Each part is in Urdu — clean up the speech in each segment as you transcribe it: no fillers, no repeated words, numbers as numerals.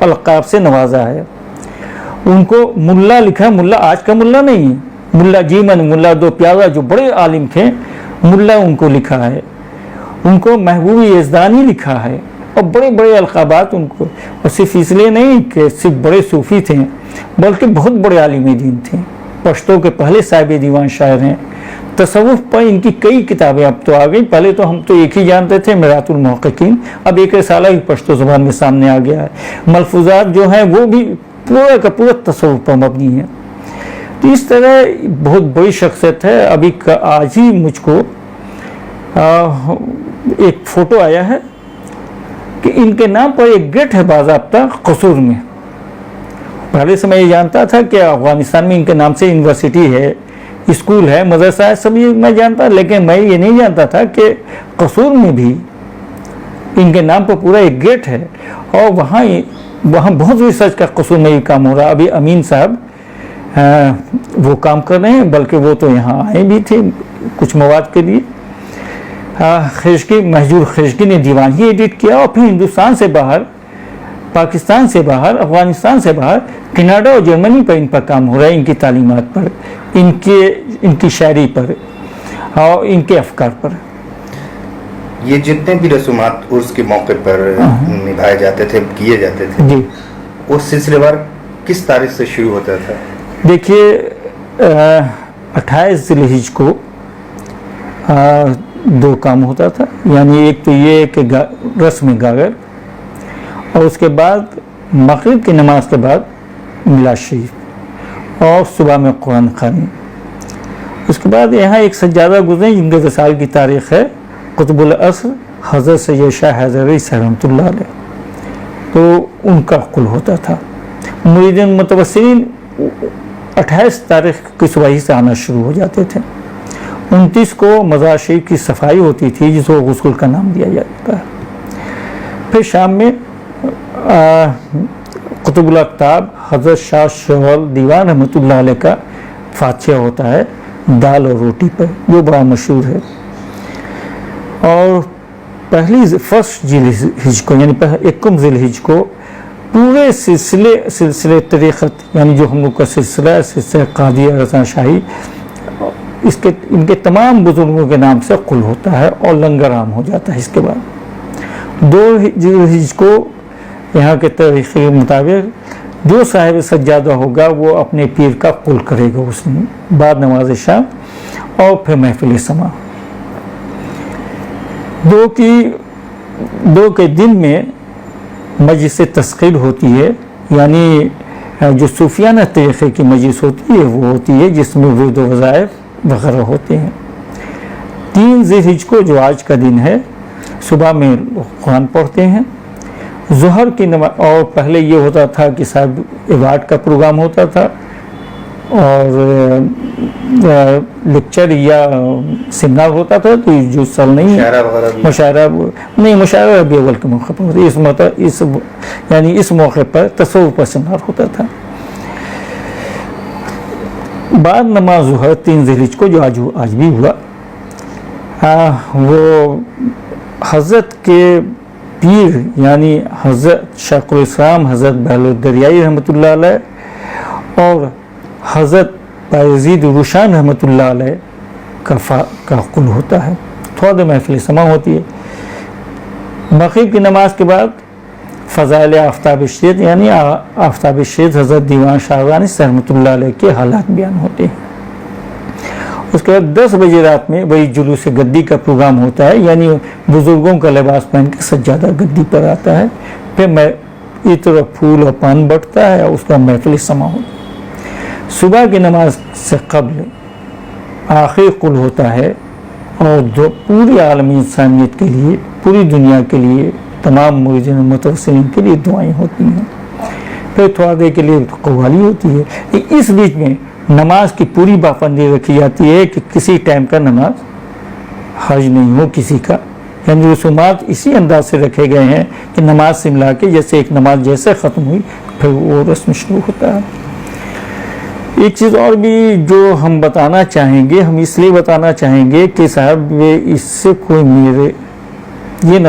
القاب سے نوازا ہے. ان کو ملا لکھا ہے, ملا آج کا ملا نہیں ہے, ملا جیمن, ملا دو پیازا جو بڑے عالم تھے, ملا ان کو لکھا ہے. ان کو محبوب یزدانی لکھا ہے, اور بڑے بڑے القابات ان کو, اور صرف اس لیے نہیں کہ صرف بڑے صوفی تھے بلکہ بہت بڑے عالم دین تھے. پشتو کے پہلے صاحب دیوان شاعر ہیں. تصوف پر ان کی کئی کتابیں اب تو آ گئی, پہلے تو ہم تو ایک ہی جانتے تھے, میرات المحققین, اب ایک رسالہ بھی پشتو زبان میں سامنے آ گیا ہے. ملفوظات جو ہیں وہ بھی پورا کا پورا تصوف پر مبنی ہے. تو اس طرح بہت بڑی شخصیت ہے. ابھی آج ہی مجھ کو ایک فوٹو آیا ہے کہ ان کے نام پر ایک گیٹ ہے باضابطہ قصور میں. پہلے سے میں یہ جانتا تھا کہ افغانستان میں ان کے نام سے یونیورسٹی ہے, اسکول ہے, مدرسہ ہے, سب یہ میں جانتا, لیکن میں یہ نہیں جانتا تھا کہ قصور میں بھی ان کے نام پر پورا ایک گیٹ ہے, اور وہاں بہت ریسرچ کا قصور میں یہ کام ہو رہا. ابھی امین صاحب وہ کام کر رہے ہیں, بلکہ وہ تو یہاں آئے بھی تھے کچھ مواد کے لیے. خشکی, محجور خشکی نے دیوان ہی ایڈٹ کیا, اور پھر ہندوستان سے باہر, پاکستان سے باہر, افغانستان سے باہر, کینیڈا اور جرمنی پر ان پر کام ہو رہا ہے, ان کی تعلیمات پر, ان کی شاعری پر اور ان کے افکار پر. یہ جتنے بھی رسومات عرس کے موقع پر نبھائے جاتے تھے, کیے جاتے تھے, جی, وہ سلسلے وار کس تاریخ سے شروع ہوتا تھا؟ دیکھیے 28 ذی الحجہ کو دو کام ہوتا تھا. یعنی ایک تو یہ کہ رسم گاگر, اور اس کے بعد مغرب کی نماز کے بعد میلاد شریف, اور صبح میں قرآن خوانی. اس کے بعد یہاں ایک سجادہ گزرے جن کے وصال کی تاریخ ہے قطب العصر حضرت سید شاہ حیدر علی رحمۃ اللہ علیہ, تو ان کا قل ہوتا تھا. مریدین متوسلین 28 تاریخ کی صبح ہی سے آنا شروع ہو جاتے تھے. 29 کو مزار شریف کی صفائی ہوتی تھی جس کو غسل کا نام دیا جاتا ہے. پھر شام میں قطب الاقطاب حضرت شاہ شول دیوان رحمۃ اللہ علیہ کا فاتحہ ہوتا ہے دال اور روٹی پر, جو بڑا مشہور ہے. اور فرسٹ ذی الحجہ کو, یعنی 1 ذی الحجہ کو پورے سلسلے طریقت, یعنی جو ہم لوگ کا سلسلہ قادریہ رضا شاہی, ان کے تمام بزرگوں کے نام سے قل ہوتا ہے, اور لنگر عام ہو جاتا ہے. اس کے بعد 2 ذی الحجہ کو یہاں کے تاریخ کے مطابق جو صاحب سجادہ ہوگا وہ اپنے پیر کا قل کرے گا اس میں, بعد نماز شام, اور پھر محفل سما. 2 کے دن میں مجلس تسخیر ہوتی ہے, یعنی جو صوفیانہ طریقے کی مجلس ہوتی ہے وہ ہوتی ہے جس میں ورد و وظائف وغیرہ ہوتے ہیں. 3 ذی الحجہ کو جو آج کا دن ہے, صبح میں قرآن پڑھتے ہیں. ظہر کی نماز, اور پہلے یہ ہوتا تھا کہ صاحب ایوارڈ کا پروگرام ہوتا تھا, اور لیکچر یا سیمینار ہوتا تھا, تو جو سال نہیں ہے مشاعرہ ربیع الاول کے موقع پر ہوتا ہے. یعنی اس موقع پر تصوف پر سیمینار ہوتا تھا. بعد نماز ظہر 3 ذی الحجہ کو جو آج بھی ہوا, وہ حضرت کے پیر یعنی حضرت شیخ الاسلام حضرت بہلول الدریائی رحمۃ اللہ علیہ اور حضرت بایزید روشان رحمۃ اللہ علیہ کا قل ہوتا ہے. تھوڑا دیر محفل سما ہوتی ہے. مغرب کی نماز کے بعد فضائل آفتاب شید, یعنی آفتاب شید حضرت دیوان شاہرانی رحمۃ اللہ علیہ کے حالات بیان ہوتے ہیں. اس کے بعد 10 بجے رات میں وہی جلوس گدی کا پروگرام ہوتا ہے, یعنی بزرگوں کا لباس پہن کے سجادہ گدی پر آتا ہے. پھر عطر پھول اور پان بٹتا ہے, اور اس کا محفل سما ہوتا ہے. صبح کی نماز سے قبل آخری قل ہوتا ہے, اور جو پوری عالمی انسانیت کے لیے, پوری دنیا کے لیے, تمام مریدین متوسلین کے لیے دعائیں ہوتی ہیں. پھر تھوڑا دیر کے لیے قوالی ہوتی ہے. اس بیچ میں نماز کی پوری پابندی رکھی جاتی ہے کہ کسی ٹائم کا نماز حج نہیں ہو کسی کا. یعنی رسومات اسی انداز سے رکھے گئے ہیں کہ نماز سے ملا کے جیسے ایک نماز جیسے ختم ہوئی پھر وہ رسم شروع ہوتا ہے. ایک چیز اور بھی جو ہم بتانا چاہیں گے, ہم اس لیے بتانا چاہیں گے کہ صاحب اس سے کوئی میرے یہ نہ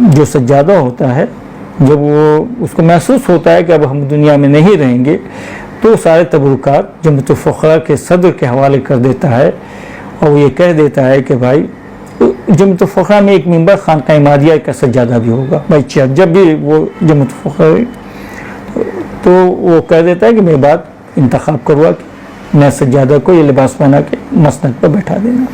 جو سجادہ ہوتا ہے جب وہ اس کو محسوس ہوتا ہے کہ اب ہم دنیا میں نہیں رہیں گے تو سارے تبرکات جمعیت الفقراء کے صدر کے حوالے کر دیتا ہے اور وہ یہ کہہ دیتا ہے کہ بھائی جمعیت الفقراء میں ایک ممبر خانقاہ عماریہ کا سجادہ بھی ہوگا بھائی جب بھی وہ جمعیت الفقراء تو وہ کہہ دیتا ہے کہ میری بات انتخاب کروا کہ میں سجادہ کو یہ لباس پہنا کے مسند پر بیٹھا دینا.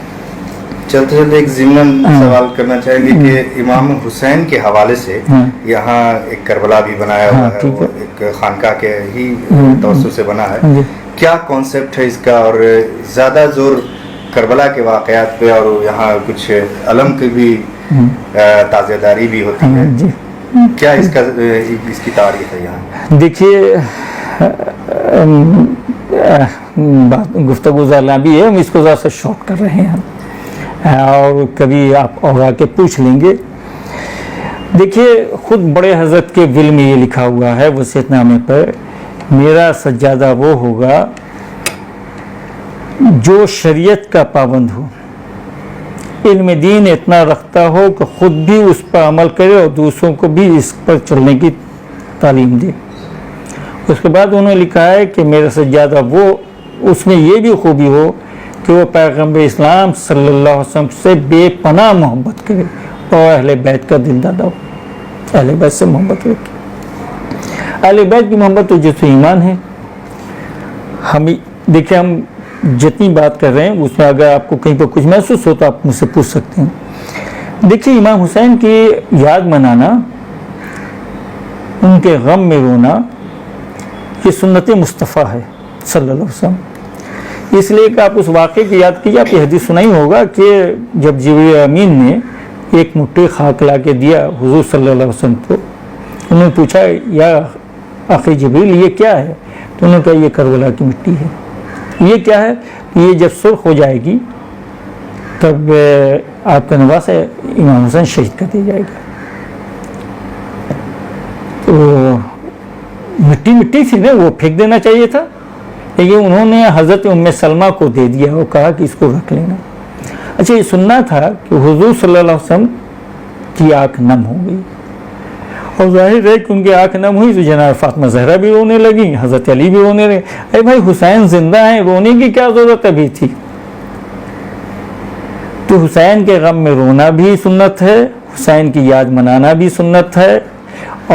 چلتے چلتے ایک ضمن سوال کرنا چاہیں گے کہ امام حسین کے حوالے سے یہاں ایک کربلا بھی بنایا ہوا ہے, وہ ایک خانقاہ کے ہی توسط سے بنا ہے. کیا کانسیپٹ ہے اس کا, اور زیادہ زور کربلا کے واقعات پہ اور یہاں کچھ علم کی بھی تازیہ داری بھی ہوتی ہے, کیا اس کی تاریخ ہے یہاں؟ دیکھیے گفتگو ذرا بھی ہے, ہم اس کو ذرا سا شارٹ کر رہے ہیں اور کبھی آپ اور آ کے پوچھ لیں گے. دیکھیے خود بڑے حضرت کے ول میں یہ لکھا ہوا ہے وصیت نامے پر, میرا سجادہ وہ ہوگا جو شریعت کا پابند ہو, علم دین اتنا رکھتا ہو کہ خود بھی اس پر عمل کرے اور دوسروں کو بھی اس پر چلنے کی تعلیم دے. اس کے بعد انہوں نے لکھا ہے کہ میرا سجادہ وہ, اس میں یہ بھی خوبی ہو کہ وہ پیغمبر اسلام صلی اللہ علیہ وسلم سے بے پناہ محبت کرے اور اہل بیت کا دل دادا ہو, اہل بیت سے محبت رکھے. اہل بیت کی محبت تو جس ایمان ہے. ہم دیکھیں ہم جتنی بات کر رہے ہیں اس میں اگر آپ کو کہیں پر کچھ محسوس ہو تو آپ مجھ سے پوچھ سکتے ہیں. دیکھیے امام حسین کی یاد منانا, ان کے غم میں رونا, یہ سنت مصطفیٰ ہے صلی اللہ علیہ وسلم. اس لیے کہ آپ اس واقعے کی یاد کیجیے, آپ یہ حدیث سنا ہی ہوگا کہ جب جبریل امین نے ایک مٹھی خاک لا کے دیا حضور صلی اللہ علیہ وسلم کو, انہوں نے پوچھا یا آخری جبریل یہ کیا ہے, تو انہوں نے کہا یہ کربلا کی مٹی ہے. یہ کیا ہے, یہ جب سرخ ہو جائے گی تب آپ کا نواسا امام حسین شہید کر دیا جائے گا. تو مٹی مٹی تھی نا, وہ پھینک دینا چاہیے تھا, لیکن انہوں نے حضرت ام سلمہ کو دے دیا اور کہا کہ اس کو رکھ لینا. اچھا یہ سننا تھا کہ حضور صلی اللہ علیہ وسلم کی آنکھ نم ہو گئی, اور ظاہر ہے کہ ان کی آنکھ نم ہوئی تو جناب فاطمہ زہرا بھی رونے لگی, حضرت علی بھی رونے لگے. اے بھائی حسین زندہ ہیں, رونے کی کیا ضرورت ابھی تھی؟ تو حسین کے غم میں رونا بھی سنت ہے, حسین کی یاد منانا بھی سنت ہے,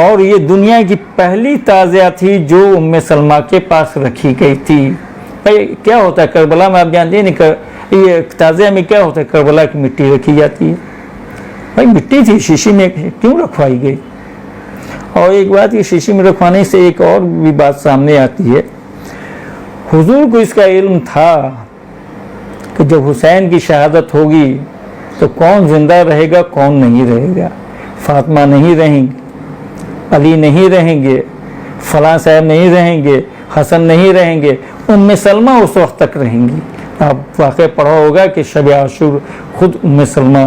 اور یہ دنیا کی پہلی تعزیہ تھی جو ام سلمہ کے پاس رکھی گئی تھی. بھائی کیا ہوتا ہے کربلا میں, آپ جانتے ہیں یہ تعزیہ میں کیا ہوتا ہے, کربلا کی مٹی رکھی جاتی ہے. بھائی مٹی تھی, شیشے میں کیوں رکھوائی گئی؟ اور ایک بات, یہ شیشے میں رکھوانے سے ایک اور بھی بات سامنے آتی ہے. حضور کو اس کا علم تھا کہ جب حسین کی شہادت ہوگی تو کون زندہ رہے گا کون نہیں رہے گا. فاطمہ نہیں رہیں گی, علی نہیں رہیں گے, فلاں صاحب نہیں رہیں گے, حسن نہیں رہیں گے, ام سلمہ اس وقت تک رہیں گی. آپ واقعہ پڑھا ہوگا کہ شب عاشور خود ام سلمہ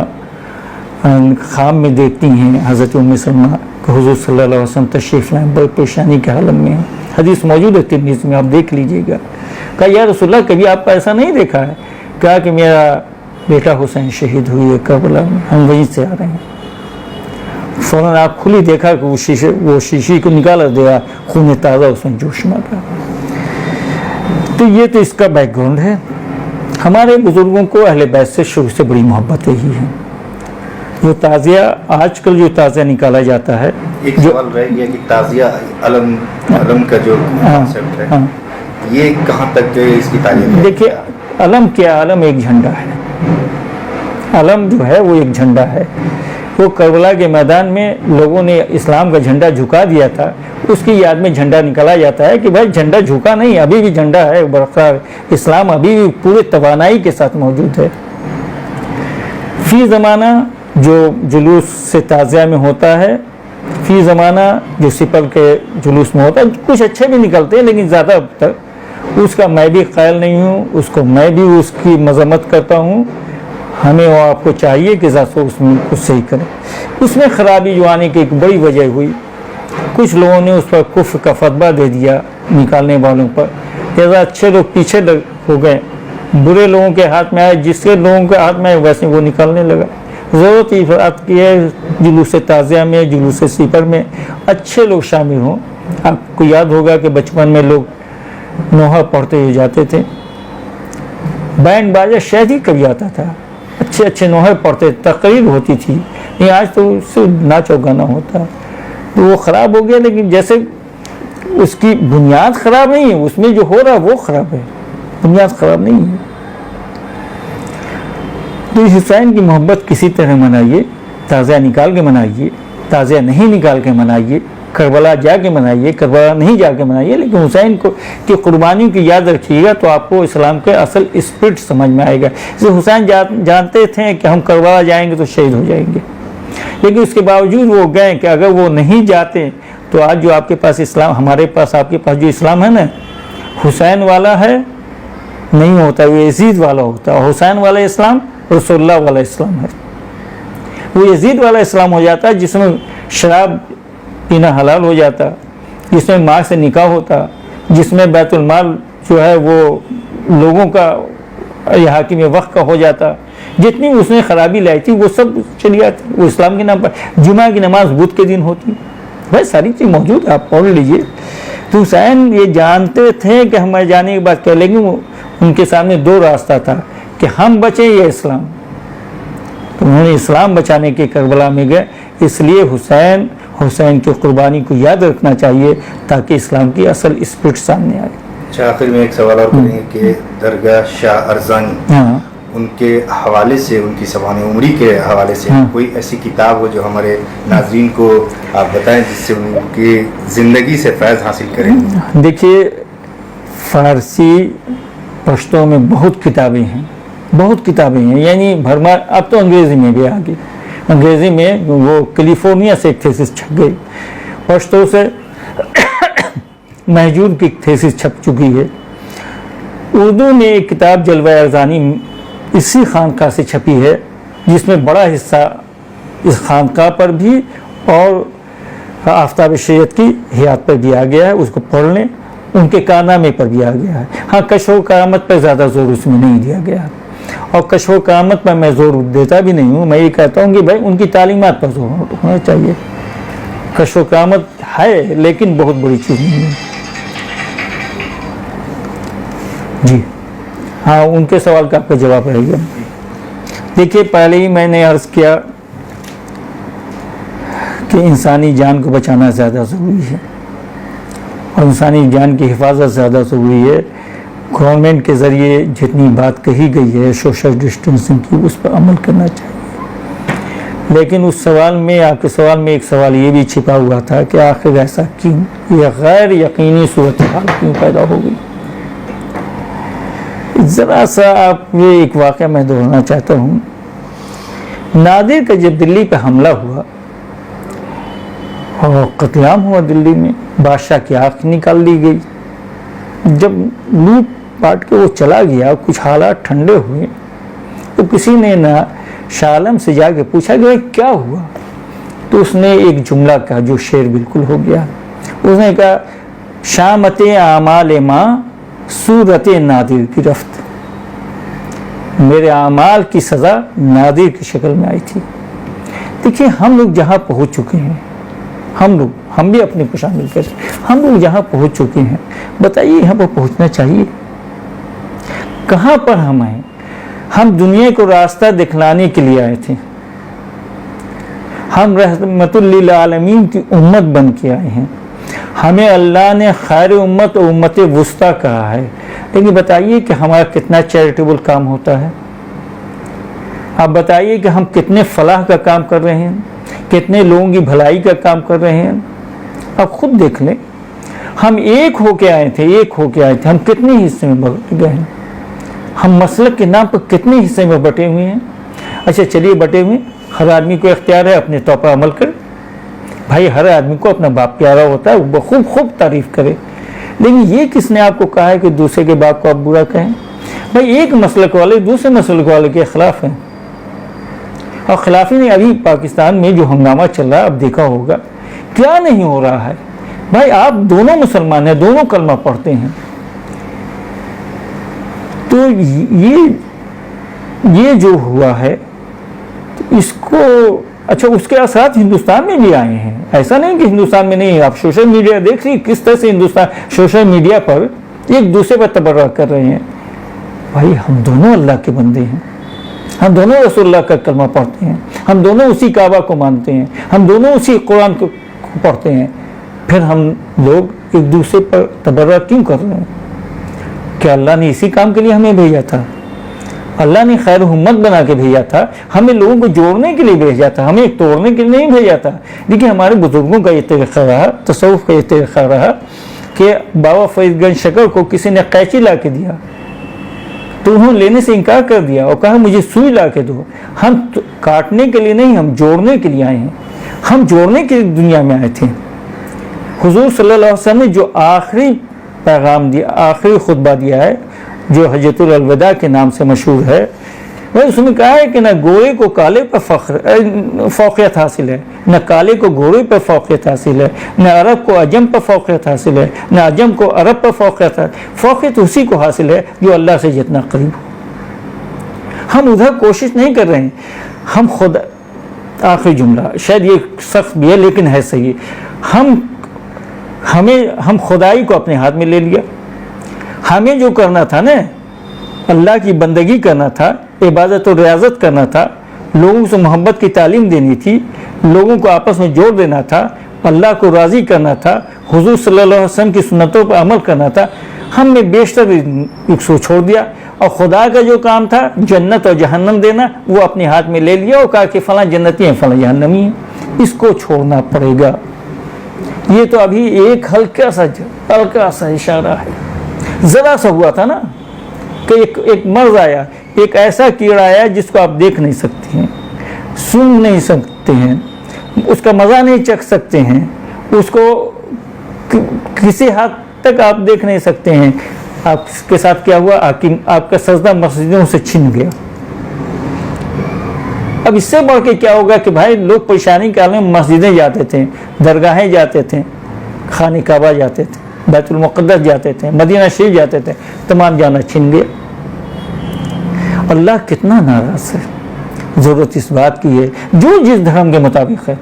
خواب میں دیکھتی ہیں حضرت ام سلمہ کہ حضور صلی اللہ علیہ وسلم تشریف لائیں, بڑی پریشانی کے حالت میں ہیں. حدیث موجود ہے ترمذی میں, آپ دیکھ لیجئے گا. کہا یا رسول اللہ کبھی آپ کو ایسا نہیں دیکھا ہے؟ کہا کہ میرا بیٹا حسین شہید ہوئی ہے کربلا میں, ہم وہیں سے آ رہے ہیں. فوراً آپ کھلی دیکھا کہ وہ شیشی کو نکالا دیا, خون تازہ اس میں جوش مارا. تو یہ تو اس کا بیک گراؤنڈ ہے. ہمارے بزرگوں کو اہل بیت سے شروع سے بڑی محبت ہی ہے. جو تعزیہ آج کل جو تعزیہ نکالا جاتا ہے, ایک سوال رہ گیا کہ تعزیہ علم کا جو کانسیپٹ ہے یہ کہاں تک اس کی تعلیم ہے؟ دیکھیے علم کیا, علم ایک جھنڈا ہے. علم جو ہے وہ ایک جھنڈا ہے. وہ کربلا کے میدان میں لوگوں نے اسلام کا جھنڈا جھکا دیا تھا, اس کی یاد میں جھنڈا نکالا جاتا ہے کہ بھائی جھنڈا جھکا نہیں, ابھی بھی جھنڈا ہے برقرار, اسلام ابھی بھی پورے توانائی کے ساتھ موجود ہے. فی زمانہ جو جلوس سے تعزیہ میں ہوتا ہے, فی زمانہ جو سپر کے جلوس میں ہوتا ہے, کچھ اچھے بھی نکلتے ہیں لیکن زیادہ تر اس کا میں بھی قائل نہیں ہوں, اس کو میں بھی اس کی مذمت کرتا ہوں. ہمیں وہ آپ کو چاہیے کہ ذات اس میں کچھ صحیح کریں. اس میں خرابی جو آنے کی ایک بڑی وجہ ہوئی, کچھ لوگوں نے اس پر کفر کا فتویٰ دے دیا نکالنے والوں پر. لہذا اچھے لوگ پیچھے ہو گئے, برے لوگوں کے ہاتھ میں آئے, جس کے لوگوں کے ہاتھ میں آئے ویسے وہ نکالنے لگا. ضرورت افراد کی ہے جلوس تعزیہ میں، جلوس سپر میں اچھے لوگ شامل ہوں. آپ کو یاد ہوگا کہ بچپن میں لوگ نوحہ پڑھتے ہوئے جاتے تھے، بینڈ باجا شاید ہی کبھی آتا تھا، اچھے اچھے نوحے پڑھتے، تقریر ہوتی تھی. نہیں آج تو صرف ناچ و گانا ہوتا، تو وہ خراب ہو گیا. لیکن جیسے اس کی بنیاد خراب نہیں ہے، اس میں جو ہو رہا ہے وہ خراب ہے، بنیاد خراب نہیں ہے. تو حسین کی محبت کسی طرح منائیے، تعزیہ نکال کے منائیے، تعزیہ نہیں نکال کے منائیے، کربلا جا کے منائیے، کربلا نہیں جا کے منائیے، لیکن حسین کی قربانیوں کی یاد رکھیے گا تو آپ کو اسلام کے اصل اسپرٹ سمجھ میں آئے گا. جیسے حسین جانتے تھے کہ ہم کربلا جائیں گے تو شہید ہو جائیں گے، لیکن اس کے باوجود وہ گئے کہ اگر وہ نہیں جاتے تو آج جو آپ کے پاس اسلام، ہمارے پاس آپ کے پاس جو اسلام ہے نا، حسین والا ہے نہیں ہوتا، وہ یزید والا ہوتا. اور حسین والا اسلام رسول اللہ والا اسلام ہے. وہ یزید والا اسلام ہو جاتا ہے جس میں شراب پینا حلال ہو جاتا، جس میں ماں سے نکاح ہوتا، جس میں بیت المال جو ہے وہ لوگوں کا حاکم وقت کا ہو جاتا. جتنی اس نے خرابی لائی تھی وہ سب چلی جاتی. وہ اسلام کے نام پر جمعہ کی نماز بدھ کے دن ہوتی. بھائی ساری چیز موجود ہے، آپ پڑھ لیجئے. تو حسین یہ جانتے تھے کہ ہمارے جانے کے بعد کیا، لیکن ان کے سامنے دو راستہ تھا کہ ہم بچیں یا اسلام. تو انہوں نے اسلام بچانے کے کربلا میں گئے. اس لیے حسین کی قربانی کو یاد رکھنا چاہیے تاکہ اسلام کی اصل اسپرٹ سامنے آئے. اچھا، آخر میں ایک سوال اور کریں کہ درگاہ شاہ ارزانی ان کے حوالے سے، ان کی سوانح عمری کے حوالے سے کوئی ایسی کتاب ہو جو ہمارے ناظرین کو آپ بتائیں جس سے ان کی زندگی سے فیض حاصل کریں. دیکھیے فارسی پشتوں میں بہت کتابیں ہیں، یعنی بھرمار. اب تو انگریزی میں بھی آ گئی. انگریزی میں وہ کیلیفورنیا سے ایک تھیسس چھپ گئی، پشتوں سے مہجور کی تھیسس چھپ چکی ہے. اردو میں ایک کتاب جلوہ ارزانی اسی خانقاہ سے چھپی ہے، جس میں بڑا حصہ اس خانقاہ پر بھی اور آفتاب شریعت کی حیات پر دیا گیا ہے. اس کو پڑھ لیں. ان کے کارنامے پر دیا گیا ہے. ہاں کشف و کرامت پر زیادہ زور اس میں نہیں دیا گیا، اور کشف و کرامت پر میں زور دیتا بھی نہیں ہوں. میں یہ کہتا ہوں کہ بھائی ان کی تعلیمات پر زور ہونا چاہیے. کشف و کرامت ہے لیکن بہت بڑی چیز نہیں ہے. جی ہاں، ان کے سوال کا آپ کا جواب رہے گا. دیکھیے پہلے ہی میں نے عرض کیا کہ انسانی جان کو بچانا زیادہ ضروری ہے، اور انسانی جان کی حفاظت زیادہ ضروری ہے. گورنمنٹ کے ذریعے جتنی بات کہی گئی ہے سوشل ڈسٹینسنگ کی، اس پر عمل کرنا چاہیے. لیکن اس سوال میں، آپ کے سوال میں ایک سوال یہ بھی چھپا ہوا تھا کہ آخر ایسا کیوں، یہ غیر یقینی صورتحال کیوں پیدا ہو گئی. ذرا سا آپ یہ ایک واقعہ میں دہرانا چاہتا ہوں. نادر کا جب دلی پہ حملہ ہوا اور قتل عام ہوا دلی میں، بادشاہ کی آنکھ نکال دی گئی. جب لوٹ پاٹ کے وہ چلا گیا، کچھ حالات ٹھنڈے ہوئے تو کسی نے نہ شاہ عالم سے جا کے پوچھا کہ کیا ہوا. تو اس نے ایک جملہ کہا جو شعر بالکل ہو گیا. اس نے کہا شامت اعمال ماں صورت نادر گرفت. میرے اعمال کی سزا نادر کی شکل میں آئی تھی. دیکھیے ہم لوگ جہاں پہنچ چکے ہیں، ہم بھی اپنے کو شامل کریں، ہم لوگ جہاں پہنچ چکے ہیں، بتائیے یہاں پر پہنچنا چاہیے کہاں پر ہم ہیں؟ ہم دنیا کو راستہ دکھلانے کے لیے آئے تھے. ہم رحمت للعالمین کی امت بن کے آئے ہیں. ہمیں اللہ نے خیر امت و امت وسطیٰ کہا ہے. لیکن بتائیے کہ ہمارا کتنا چیریٹیبل کام ہوتا ہے. آپ بتائیے کہ ہم کتنے فلاح کا کام کر رہے ہیں، کتنے لوگوں کی بھلائی کا کام کر رہے ہیں. آپ خود دیکھ لیں. ہم ایک ہو کے آئے تھے، ہم کتنے حصے میں بٹ گئے ہیں. ہم مسلک کے نام پر کتنے حصے میں بٹے ہوئے ہیں. اچھا چلیے بٹے ہوئے، ہر آدمی کو اختیار ہے اپنے طور پر عمل کرے. بھائی ہر آدمی کو اپنا باپ پیارا ہوتا ہے، وہ خوب تعریف کرے. لیکن یہ کس نے آپ کو کہا ہے کہ دوسرے کے باپ کو آپ برا کہیں؟ بھائی ایک مسلک والے دوسرے مسلک والے کے خلاف ہیں. اور خلاف ہی نہیں، ابھی پاکستان میں جو ہنگامہ چل رہا ہے اب دیکھا ہوگا کیا نہیں ہو رہا ہے. بھائی آپ دونوں مسلمان ہیں، دونوں کلمہ پڑھتے ہیں. تو یہ جو ہوا ہے اس کو اچھا اس کے اثرات ہندوستان میں بھی آئے ہیں، ایسا نہیں کہ ہندوستان میں نہیں. آپ سوشل میڈیا دیکھ لیجیے کس طرح سے ہندوستان سوشل میڈیا پر ایک دوسرے پر تبرہ کر رہے ہیں. بھائی ہم دونوں اللہ کے بندے ہیں، ہم دونوں رسول اللہ کا کلمہ پڑھتے ہیں، ہم دونوں اسی کعبہ کو مانتے ہیں، ہم دونوں اسی قرآن کو پڑھتے ہیں، پھر ہم لوگ ایک دوسرے پر تبرہ کیوں کر رہے ہیں؟ کہ اللہ نے اسی کام کے لیے ہمیں بھیجا تھا، اللہ نے خیر امت بنا کے بھیجا تھا، ہمیں لوگوں کو جوڑنے کے لیے بھیجا تھا، ہمیں توڑنے کے لیے نہیں بھیجا تھا. لیکن ہمارے بزرگوں کا یہ طریقہ رہا، تصوف کا یہ طریقہ رہا کہ بابا فرید گنج شکر کو کسی نے قینچی لا کے دیا تو انہوں نے لینے سے انکار کر دیا اور کہا مجھے سوئی لا کے دو. ہم کاٹنے کے لیے نہیں، ہم جوڑنے کے لیے آئے ہیں، ہم جوڑنے کے لیے دنیا میں آئے تھے. حضور صلی اللہ علیہ وسلم نے جو آخری پیغام دیا، آخری خطبہ دیا ہے جو حجۃ الوداع کے نام سے مشہور ہے، وہ اس میں کہا ہے کہ نہ گورے کو کالے پر فوقیت حاصل ہے، نہ کالے کو گورے پر فوقیت حاصل ہے، نہ عرب کو عجم پر فوقیت حاصل ہے، نہ عجم کو عرب پر فوقیت حاصل ہے. فوقیت اسی کو حاصل ہے جو اللہ سے جتنا قریب ہو. ہم ادھر کوشش نہیں کر رہے ہیں، ہم خود آخری جملہ شاید یہ سخت بھی ہے لیکن ہے صحیح. ہم خدائی کو اپنے ہاتھ میں لے لیا. ہمیں جو کرنا تھا نا، اللہ کی بندگی کرنا تھا، عبادت و ریاضت کرنا تھا، لوگوں سے محبت کی تعلیم دینی تھی، لوگوں کو آپس میں جوڑ دینا تھا، اللہ کو راضی کرنا تھا، حضور صلی اللہ علیہ وسلم کی سنتوں پر عمل کرنا تھا. ہم نے بیشتر اس کو چھوڑ دیا اور خدا کا جو کام تھا جنت اور جہنم دینا وہ اپنے ہاتھ میں لے لیا اور کہا کہ فلاں جنتی ہیں فلاں جہنمی ہیں. اس کو چھوڑنا پڑے گا. یہ تو ابھی ایک ہلکا سا اشارہ ہے، ذرا سا ہوا تھا نا کہ ایک مرض آیا، ایک ایسا کیڑا آیا جس کو آپ دیکھ نہیں سکتے ہیں، سونگھ نہیں سکتے ہیں، اس کا مزہ نہیں چکھ سکتے ہیں، اس کو کسی حد تک آپ دیکھ نہیں سکتے ہیں. آپ کے ساتھ کیا ہوا؟ آپ کا سجدہ مسجدوں سے چھن گیا. اب اس سے بڑھ کے کیا ہوگا کہ بھائی لوگ پریشانی کے عالم میں مسجدیں جاتے تھے، درگاہیں جاتے تھے، خانہ کعبہ جاتے تھے، بیت المقدس جاتے تھے، مدینہ شریف جاتے تھے، تمام جانا چھن گیا. اللہ کتنا ناراض ہے. ضرورت اس بات کی ہے جو جس دھرم کے مطابق ہے،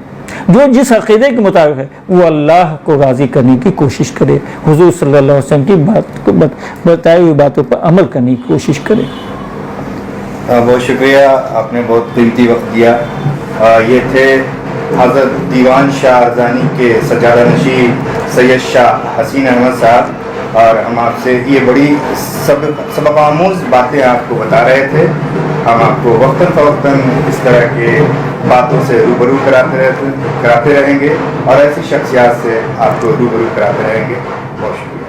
جو جس عقیدے کے مطابق ہے، وہ اللہ کو راضی کرنے کی کوشش کرے، حضور صلی اللہ علیہ وسلم کی بات کو بتائی ہوئی باتوں پر عمل کرنے کی کوشش کرے. بہت شکریہ، آپ نے بہت قیمتی وقت دیا. یہ تھے حضرت دیوان شاہ ارزانی کے سجادہ نشین سید شاہ حسین احمد صاحب، اور ہم آپ سے یہ بڑی سبق آموز باتیں آپ کو بتا رہے تھے. ہم آپ کو وقتاً فوقتاً اس طرح کے باتوں سے روبرو کراتے رہیں گے اور ایسی شخصیات سے آپ کو روبرو کراتے رہیں گے. بہت شکریہ.